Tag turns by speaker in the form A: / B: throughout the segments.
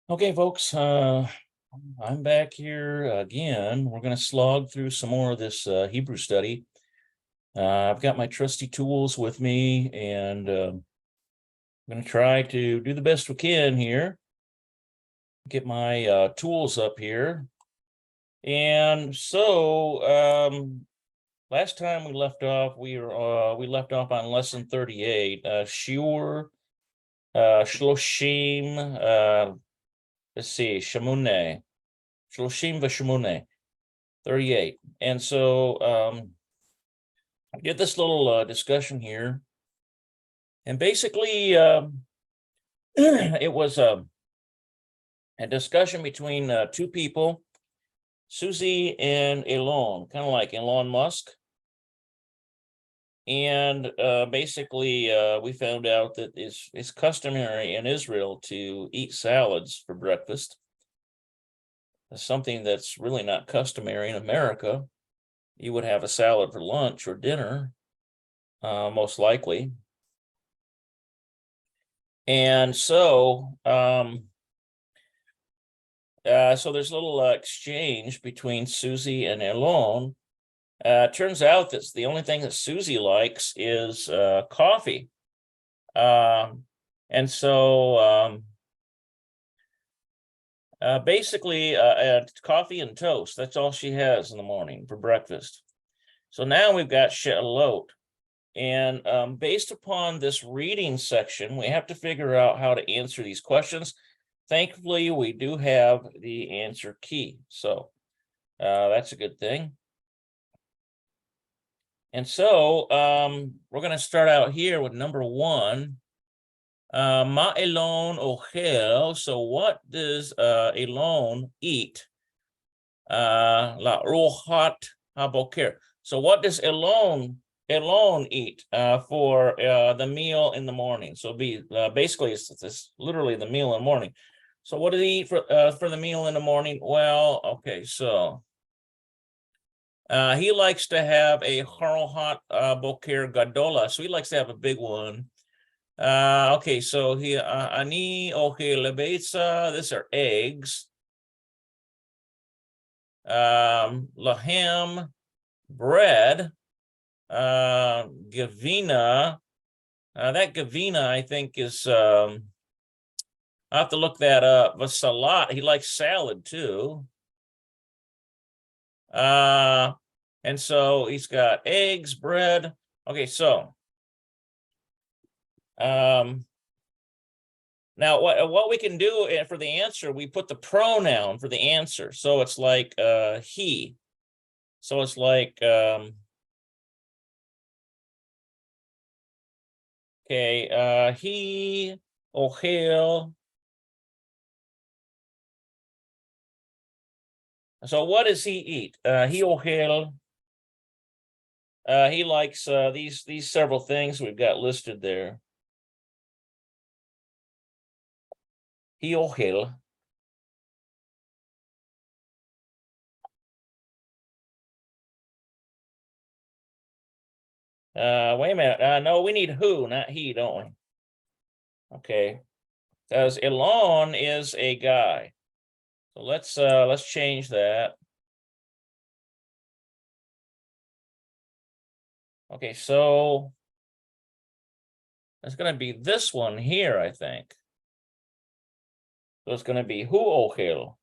A: Okay, folks, I'm back here again. We're going to slog through some more of this Hebrew study. I've got my trusty tools with me, and I'm going to try to do the best we can here. Get my tools up here. And so, last time we left off, we left off on lesson 38, Shiur Shloshim, let's see, Shemune. Shloshim v'Shemune, 38. And so I did this little discussion here. And basically, it was a discussion between two people, Susie and Elon, kind of like Elon Musk. And basically, we found out that it's customary in Israel to eat salads for breakfast. Something that's really not customary in America. You would have a salad for lunch or dinner, most likely. And so, so there's a little exchange between Susie and Elon. Turns out that the only thing that Susie likes is coffee. And so basically, coffee and toast. That's all she has in the morning for breakfast. So now we've got She'alot. And based upon this reading section, we have to figure out how to answer these questions. Thankfully, we do have the answer key. So that's a good thing. And so we're going to start out here with number one. Ma Elon ochel. So what does Elon eat? La rochat haboker. So what does Elon eat for the meal in the morning? So basically it's literally the meal in the morning. So what does he eat for the meal in the morning? Well, okay, so he likes to have a harochat boker gadola. So he likes to have a big one. Okay, so he ani okay lebeitza. These are eggs. Lahem, bread. Gavina. That Gavina, I think, is I have to look that up. But salat, he likes salad too. And so he's got eggs, bread. Okay, so now what we can do for the answer, we put the pronoun for the answer. So it's like he. So it's like okay, he ochel. So what does he eat? He ochel. He likes these several things we've got listed there. He ochel. Wait a minute. No, we need who, not he, don't we? Okay. Because Elon is a guy. So let's change that. Okay, so it's gonna be this one here, I think. So it's gonna be hu ochel.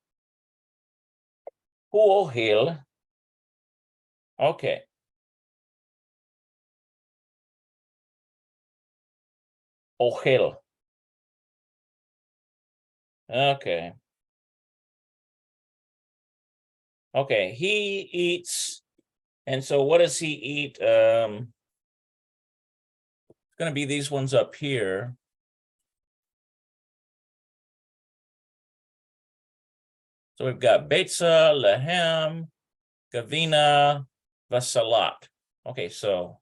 A: Hu ochel. Okay. Ochel. Okay. Okay, he eats, and so what does he eat? It's gonna be these ones up here. So we've got Beitza, Lehem, Gavina, Vasalat. Okay, so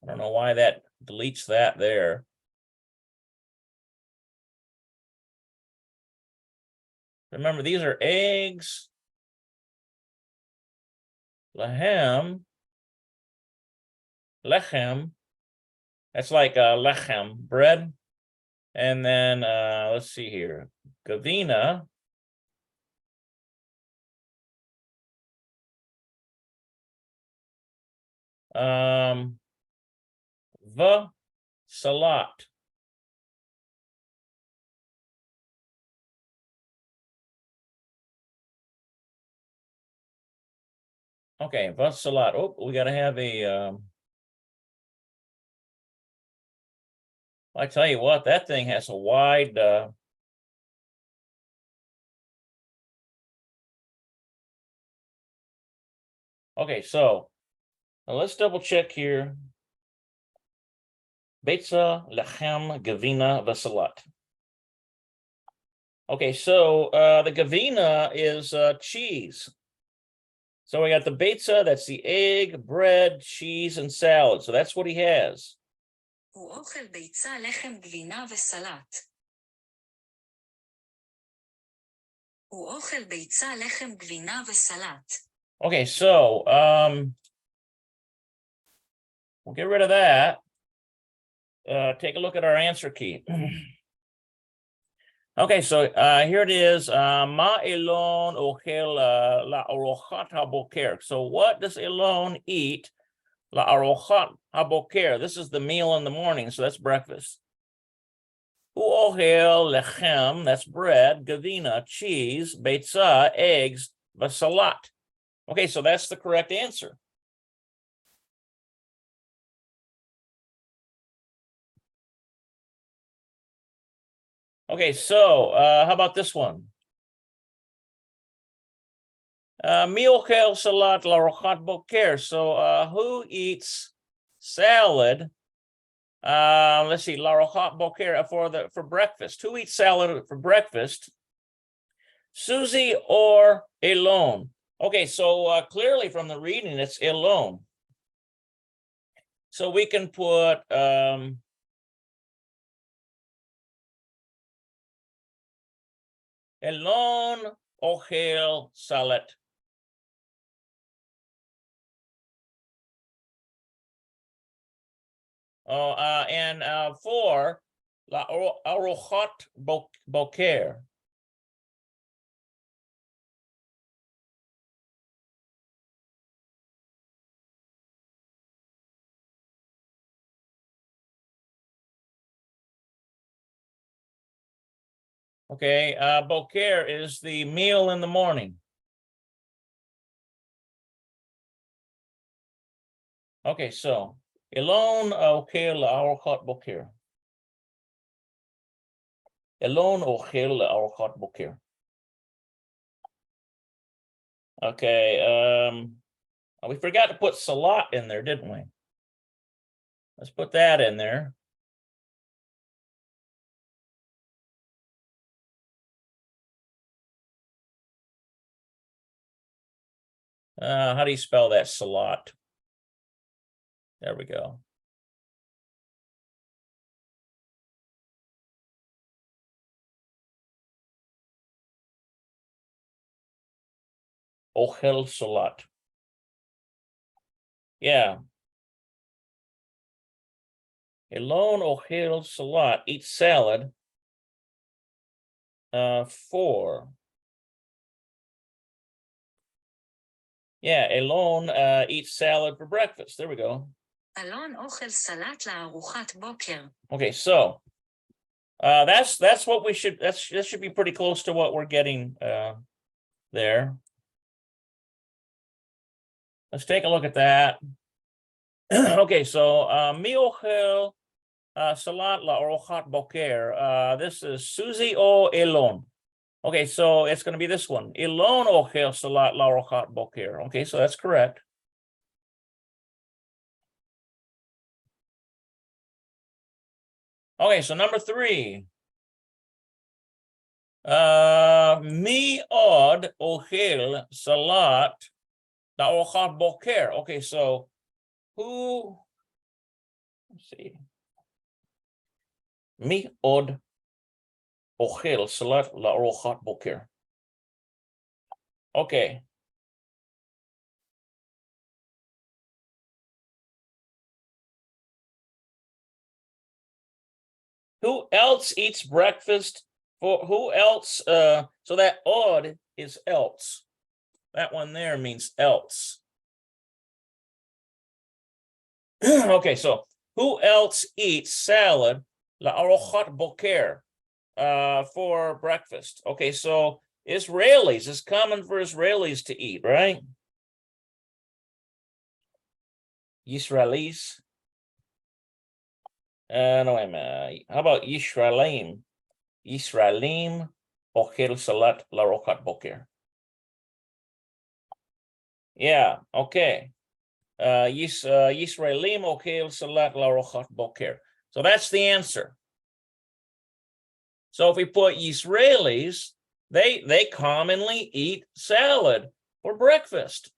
A: I don't know why that deletes that there. Remember, these are eggs, Lehem, Lechem. That's like lechem, bread. And then let's see here. Gavina. V salat. Okay, v salat. Oh, we gotta have a I tell you what, that thing has a wide okay, so let's double check here. Beitza, lechem, gavina, vasalat. Okay, so the gavina is cheese. So we got the beitza, that's the egg, bread, cheese, and salad. So that's what he has.
B: הוא אוכל ביצה, לחם, גבינה וסלט. הוא אוכל ביצה, לחם, גבינה וסלט.
A: Okay, so we'll get rid of that. Take a look at our answer key. Okay, so here it is. Ma Elon ochel la arochat haboker. So what does Elon eat? La arochat haboker. This is the meal in the morning, so that's breakfast. Uochel lechem, that's bread. Gavina, cheese. Beitza, eggs. Vasalat. Okay, so that's the correct answer. Okay, so how about this one? Miochel salat larochat boker. So who eats salad? Let's see, larochat boker for breakfast. Who eats salad for breakfast? Susie or Elon? Okay, so clearly from the reading, it's Elon. So we can put Elon ochel salat. And for la arochat boker. Okay, boker is the meal in the morning. Okay, so Elon ochel arochat boker. Elon ochel arochat boker. Okay, we forgot to put salat in there, didn't we? Let's put that in there. How do you spell that, salat? There we go. Ochel salat. Yeah. Elon ochel salat, eats salad for. Yeah, Elon eats salad for breakfast. There we go.
B: אלון אוכל סלט לארוחת בוקר.
A: Okay, so that's what we should, that should be pretty close to what we're getting there. Let's take a look at that. Okay, so miochel salat laorochat boker. This is Susie or Elon. Okay, so it's going to be this one. Elon ochel salat laorochat boker. Okay, so that's correct. Okay, so number 3. Mi od ochel salat laorochat boker. Okay, so who, let's see. Mi od ochel salat laorochat boker. Okay. Who else eats breakfast? For who else? So that odd is else. That one there means else. Okay, so who else eats salad la'arochat boker for breakfast? Okay, so Israelis, it's common for Israelis to eat, right? Israelis. No, wait a minute. How about Yisraelim? Yisraelim ochel salat la'arochat boker. Yeah, okay. Yisraelim ochel salat la'arochat boker. So that's the answer. So if we put Israelis, they commonly eat salad for breakfast.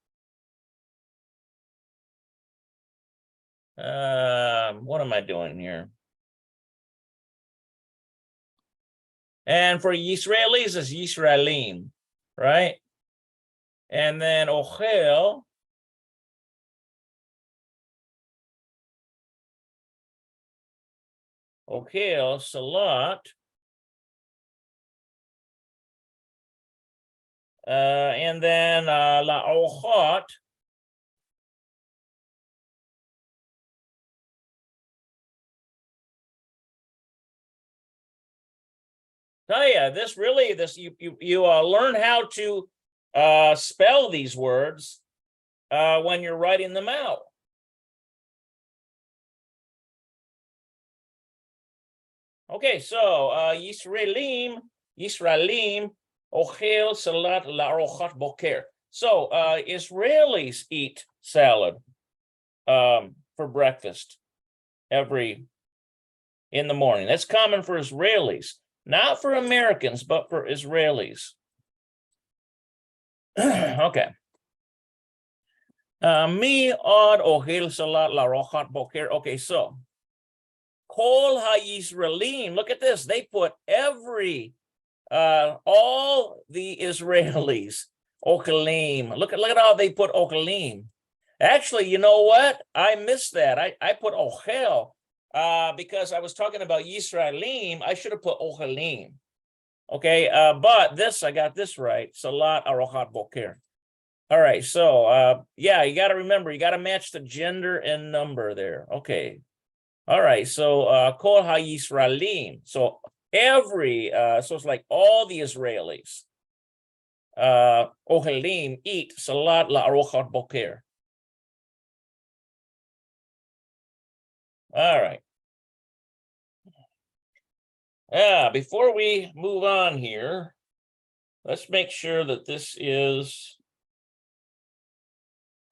A: What am I doing here? And for Israelis, it's Yisraelim, right? And then ochel, salat, and then la'ochat, tell you, you learn how to spell these words when you're writing them out. Okay, so Yisraelim, ochel salat la'arochat boker. So Israelis eat salad for breakfast in the morning. That's common for Israelis, not for Americans, but for Israelis. Okay. Mi od ochel salat la'arochat boker. Okay, so Kol ha-Yisraelim, look at this. They put all the Israelis, okelim. Look at how they put okelim. Actually, you know what? I missed that. I put ochel because I was talking about Yisraelim. I should have put okelim. Okay, but I got this right. Salat arochat boker. All right, so yeah, you got to remember, you got to match the gender and number there. Okay. All right, so Kol ha-Yisraelim. So so it's like all the Israelis. Ohelim eat salat la'arochat boker. All right. Yeah, before we move on here, let's make sure that this is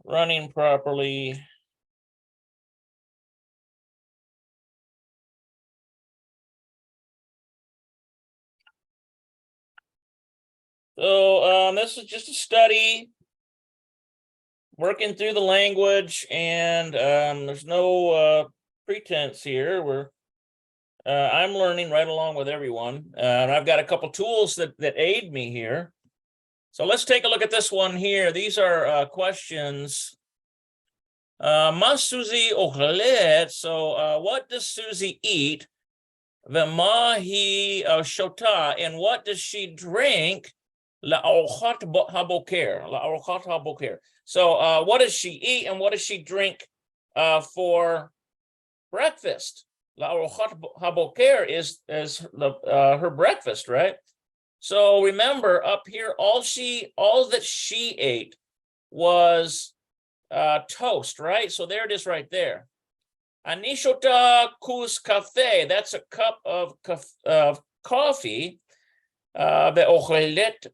A: running properly. So this is just a study, working through the language, and there's no pretense here. I'm learning right along with everyone, and I've got a couple tools that aid me here. So let's take a look at this one here. These are questions. Ma Susie ochlet. So what does Susie eat? V'ma hi shota, and what does she drink? La'arochat haboker. So what does she eat and what does she drink for breakfast? La'arochat haboker is her breakfast, right? So remember up here, all that she ate was toast, right? So there it is right there. Anishota kus cafe, that's a cup of coffee. Be'ochelet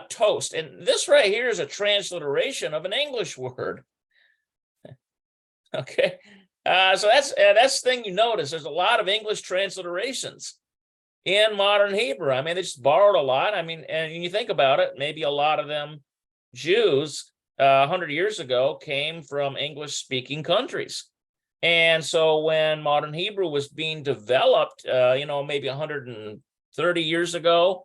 A: toast. And this right here is a transliteration of an English word. Okay. So that's the thing you notice. There's a lot of English transliterations in modern Hebrew. I mean, they just borrowed a lot. I mean, and you think about it, maybe a lot of them Jews 100 years ago came from English-speaking countries. And so when modern Hebrew was being developed, maybe 130 years ago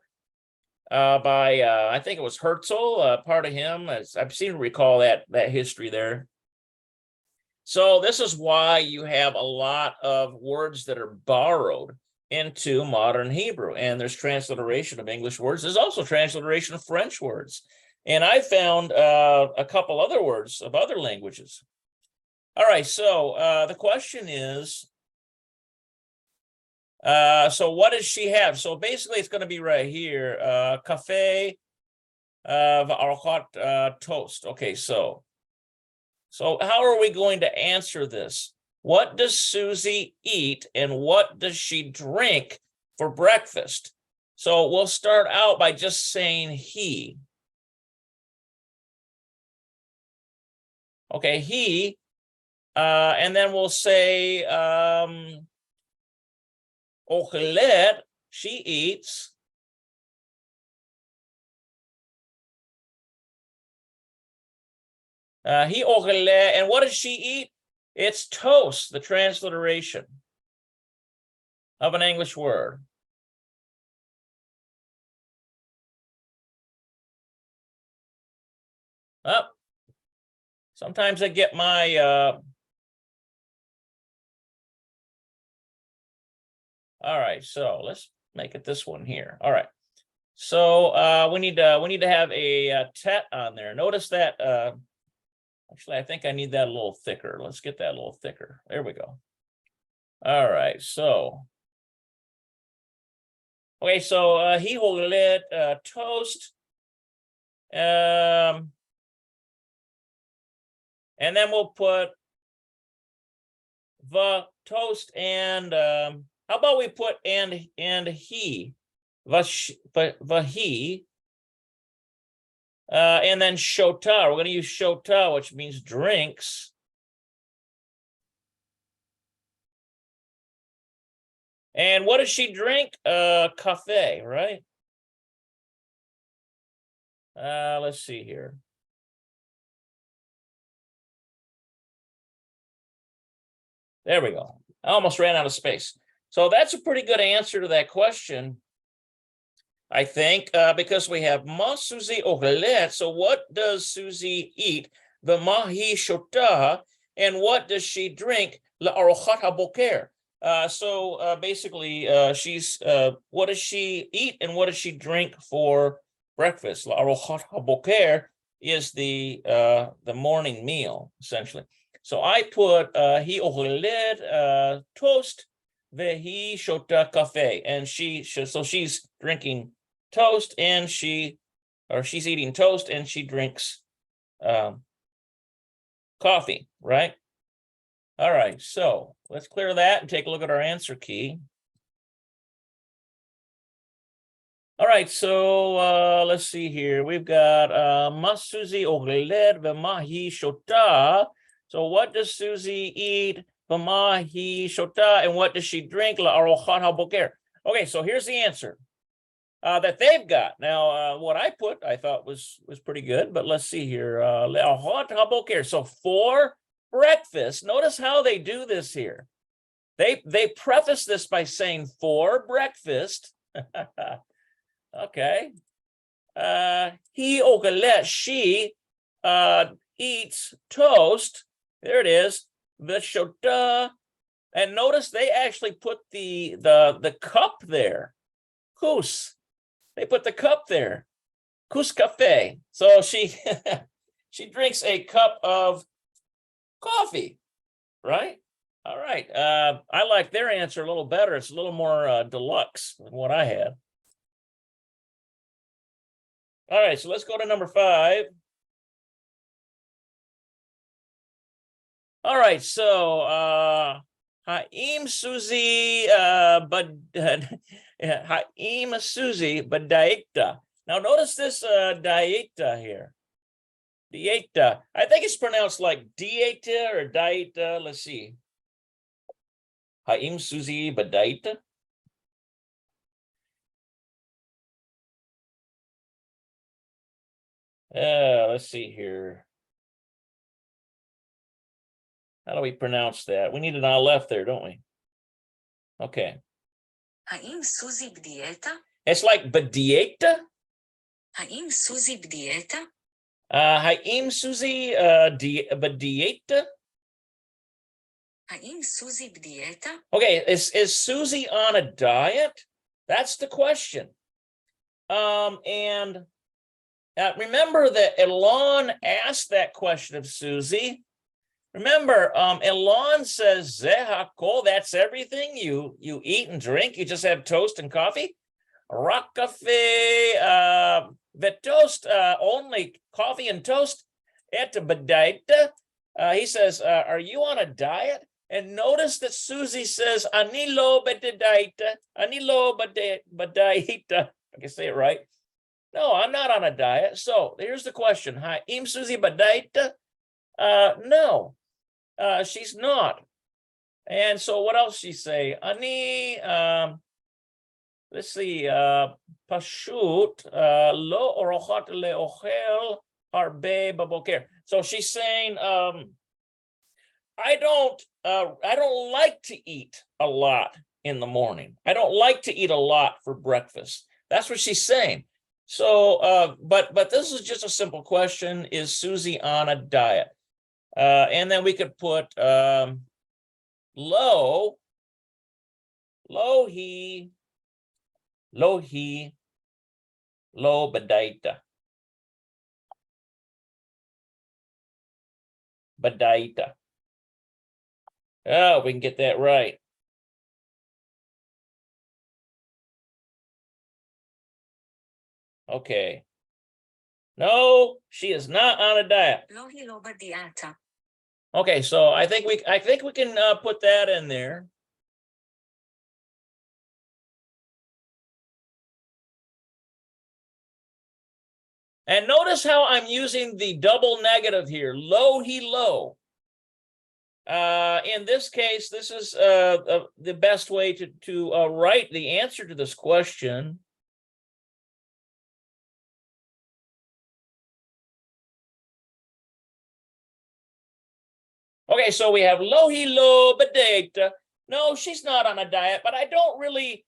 A: by, I think it was Herzl, part of him. I seem to recall that history there. So this is why you have a lot of words that are borrowed into modern Hebrew, and there's transliteration of English words. There's also transliteration of French words. And I found a couple other words of other languages. All right, so the question is, so what does she have? So basically it's going to be right here, cafe, arcot, toast. Okay, so how are we going to answer this? What does Susie eat and what does she drink for breakfast? So we'll start out by just saying he. Okay, he, and then we'll say Ochelet, she eats. He Ochelet, and what does she eat? It's toast, the transliteration of an English word. Oh, sometimes I get my all right, so let's make it this one here. All right. So we need to have a tet on there. Notice that actually I think I need that a little thicker. Let's get that a little thicker. There we go. All right, so okay, so he will let toast. And then we'll put the toast and how about we put and he, the he, and then shota. We're going to use shota, which means drinks. And what does she drink? Cafe, right? Let's see here. There we go. I almost ran out of space. So that's a pretty good answer to that question, I think, because we have ma Susie ochelet. So what does Susie eat? The mahi shota. And what does she drink? La arochat haboker. So basically, she's what does she eat and what does she drink for breakfast? La arochat haboker is the morning meal, essentially. So I put he ochelet toast, vehi shota cafe, and so she's drinking toast and she's eating toast and she drinks coffee, right? All right, so let's clear that and take a look at our answer key. All right, so let's see here. We've got ma Susie ochelet v'mahi shota. So what does Susie eat? V'mahi shota, and what does she drink? La arochat haboker. Okay, so here's the answer that they've got. Now, what I put, I thought was pretty good, but let's see here. La arochat haboker. So for breakfast, notice how they do this here. They preface this by saying for breakfast. Okay. He ochelet, she eats toast. There it is. The shota. And notice they actually put the cup there. Kus. They put the cup there. Kus cafe. So she she drinks a cup of coffee, right? All right. I like their answer a little better. It's a little more deluxe than what I had. All right, so let's go to number 5. All right, so Haim Susie Haim Susie Badaikta. Now notice this Daikta here. Dieta. I think it's pronounced like dieta or dieta. Let's see. Haim Susie Badaita. Let's see here. How do we pronounce that? We need an aleph there, don't we? Okay.
B: האם סוזי בדיאטה?
A: It's like badieta.
B: האם סוזי בדיאטה?
A: Haim Susie badieta.
B: האם סוזי בדיאטה?
A: Okay, is Susie on a diet? That's the question. And remember that Elon asked that question of Susie. Remember, Elon says, "Ze hakol," that's everything you eat and drink. You just have toast and coffee. Rak cafe, the toast, only coffee and toast. Et badaita. He says, "Are you on a diet?" And notice that Susie says, "Ani lo badaita, ani lo badaita." I can say it right. No, I'm not on a diet. So here's the question: Ha'im Susie badaita? No, she's not. And so what else she say? Ani, let's see, pashut lo orochat leochel harbe baboker. So she's saying, I don't like to eat a lot in the morning. I don't like to eat a lot for breakfast. That's what she's saying. So, but this is just a simple question: is Susie on a diet? And then we could put lo he lo badaita. Oh, we can get that right. Okay. No, she is not on a diet.
B: לא, היא לא בדיאטה.
A: Okay, so I think we can put that in there. And notice how I'm using the double negative here, lo he lo. In this case, this is the best way to write the answer to this question. Okay, so we have lo he lo badaita. No, she's not on a diet, but I don't really.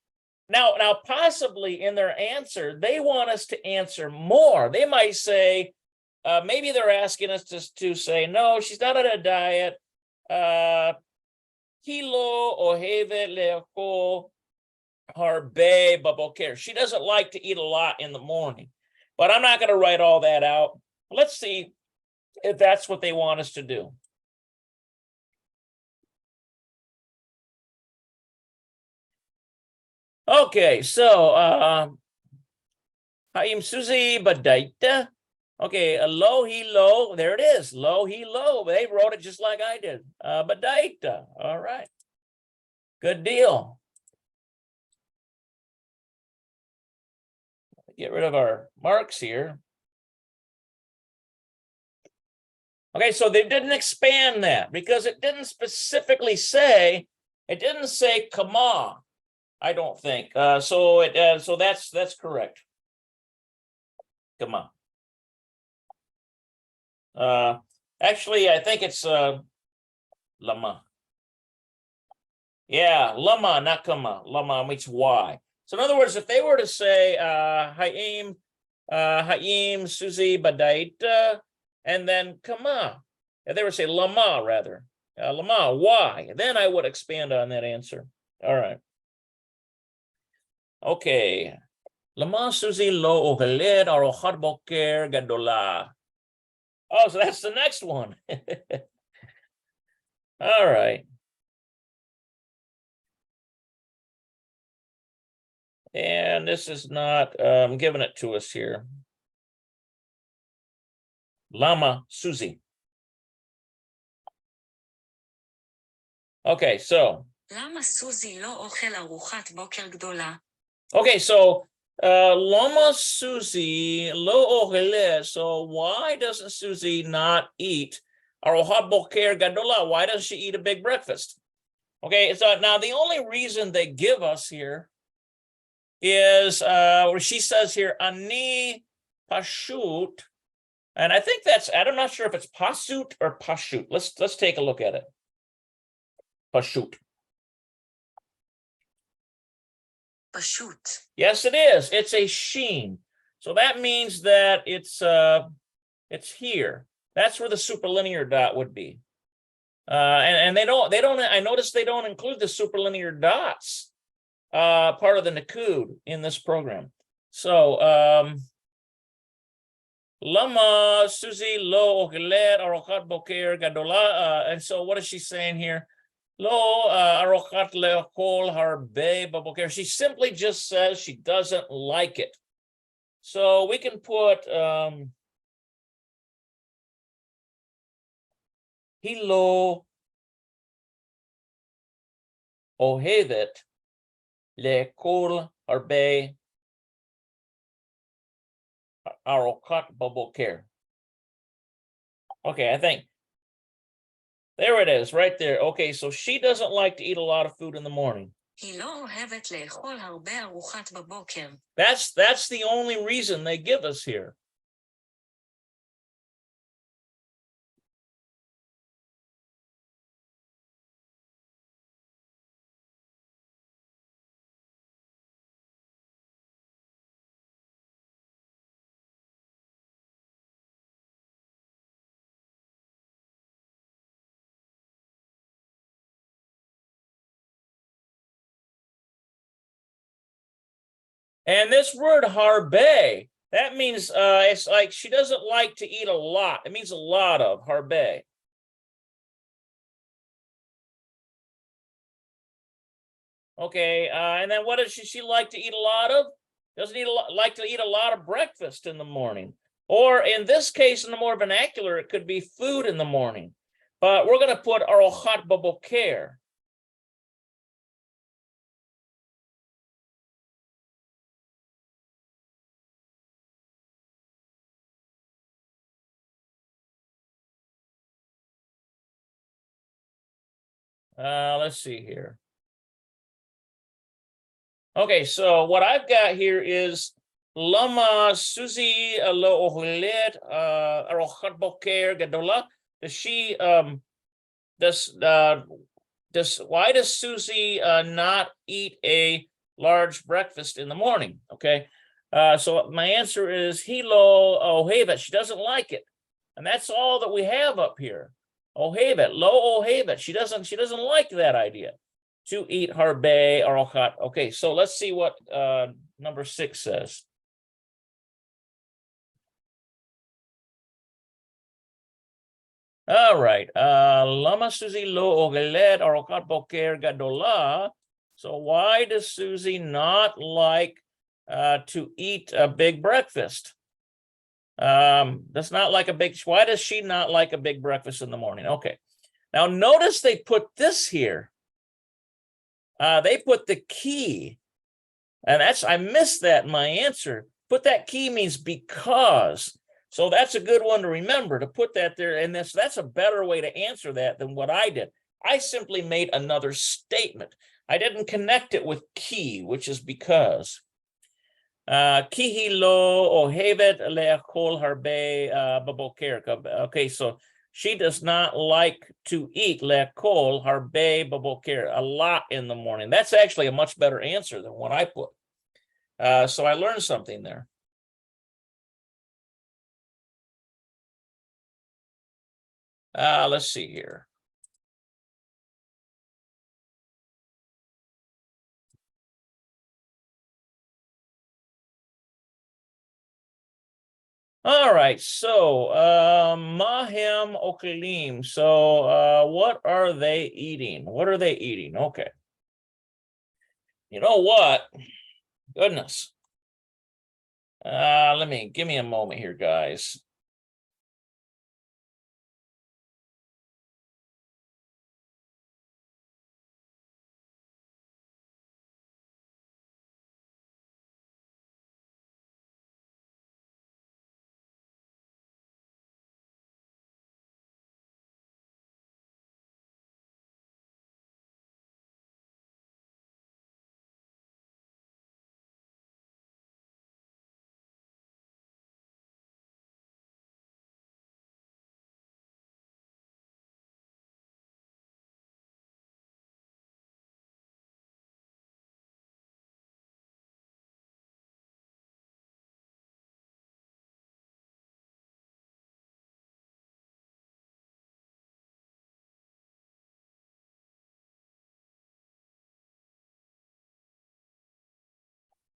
A: Now possibly in their answer, they want us to answer more. They might say, maybe they're asking us to say, no, she's not on a diet. Kilo oheve leoko harbe baboker. She doesn't like to eat a lot in the morning, but I'm not going to write all that out. Let's see if that's what they want us to do. Okay, so Haim Susie Badaita. Okay, lo he lo. There it is. Lo he lo. They wrote it just like I did. Badaita. All right. Good deal. Get rid of our marks here. Okay, so they didn't expand that because it didn't specifically say. It didn't say kama. I don't think. So that's correct. Come on. Actually, I think it's lama. Yeah, lama, not kama. Lama means why. So in other words, if they were to say Haim Susie Badaita, and then kama, if they were to say lama rather, lama, why? Then I would expand on that answer. All right. Okay. Lama Susie lo oheled arochat boker gadola. Oh, so that's the next one. All right. And this is not giving it to us here. Lama Susie. Okay, so.
B: למה סוזי לא אוכל ארוחת בוקר גדולה?
A: Okay, so Lama Susie lo ohele. So why doesn't Susie not eat arochat boker gadola? Why doesn't she eat a big breakfast? Okay, so now the only reason they give us here is where she says here ani pashut, and I think that's, I'm not sure if it's pasut or pashut. Let's take a look at it. Pashut.
B: פשוט.
A: Yes, it is. It's a sheen. So that means that it's here. That's where the superlinear dot would be. And they don't, I noticed they don't include the superlinear dots, part of the Nakud in this program. So, Lama Susie lo okilet arochat boker gadola. And so what is she saying here? Lo arochat leokol harbe baboker. She simply just says she doesn't like it. So we can put hilo ohevet lekol harbe arochat baboker. Okay, I think there it is, right there. Okay, so she doesn't like to eat a lot of food in the morning.
B: היא לא אוהבת לאכול הרבה ארוחת בבוקר.
A: That's the only reason they give us here. And this word harbe, that means it's like she doesn't like to eat a lot. It means a lot of harbe. Okay, and then what does she like to eat a lot of? Doesn't like to eat a lot of breakfast in the morning. Or in this case, in the more vernacular, it could be food in the morning. But we're going to put arochat baboker. Let's see here. Okay, so what I've got here is Lama Susie lo ohulet arochat boker gadola. Does she why does Susie not eat a large breakfast in the morning? Okay, so my answer is hilo ohevet. She doesn't like it, and that's all that we have up here. Ohevet, lo ohevet. She doesn't like that idea to eat harbe arochat. Okay, so let's see what number 6 says. All right, lama Susie lo ogelet arochat boker gadola. So why does Susie not like to eat a big breakfast? That's not like a big, why does she not like a big breakfast in the morning? Okay, now notice they put this here. They put the key, and I missed that in my answer. Put that key means because. So that's a good one to remember, to put that there. And that's a better way to answer that than what I did. I simply made another statement. I didn't connect it with key, which is because. Kihi lo ohevet le'achol harbe baboker. Okay, so she does not like to eat le'achol harbe baboker, a lot in the morning. That's actually a much better answer than what I put. So I learned something there. Let's see here. All right, so Mahem Okelim. So what are they eating? What are they eating? Okay. You know what? Goodness. Give me a moment here, guys.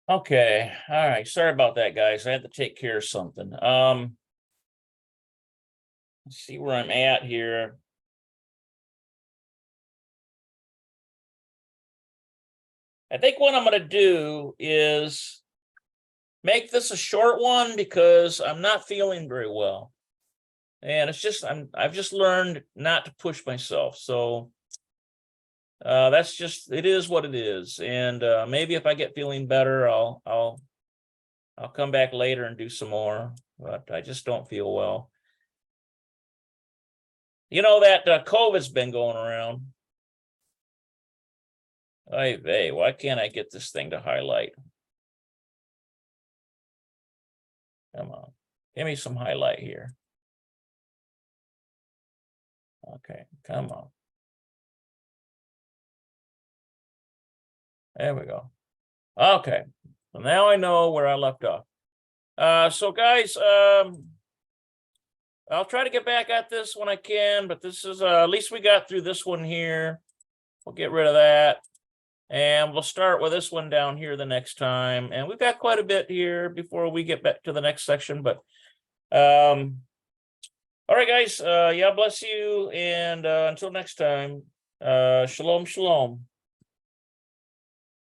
A: Okay, all right. Sorry about that, guys. I had to take care of something. Let's see where I'm at here. I think what I'm going to do is make this a short one because I'm not feeling very well. And it's just I've just learned not to push myself. So that's just, it is what it is. And maybe if I get feeling better, I'll come back later and do some more, but I just don't feel well. You know that COVID's been going around. Hey, why can't I get this thing to highlight? Come on, give me some highlight here. Okay, come on. There we go. Okay, so now I know where I left off. So guys, I'll try to get back at this when I can, but this is at least we got through this one here. We'll get rid of that. And we'll start with this one down here the next time. And we've got quite a bit here before we get back to the next section. But all right, guys. Yeah, bless you. And until next time, shalom, shalom.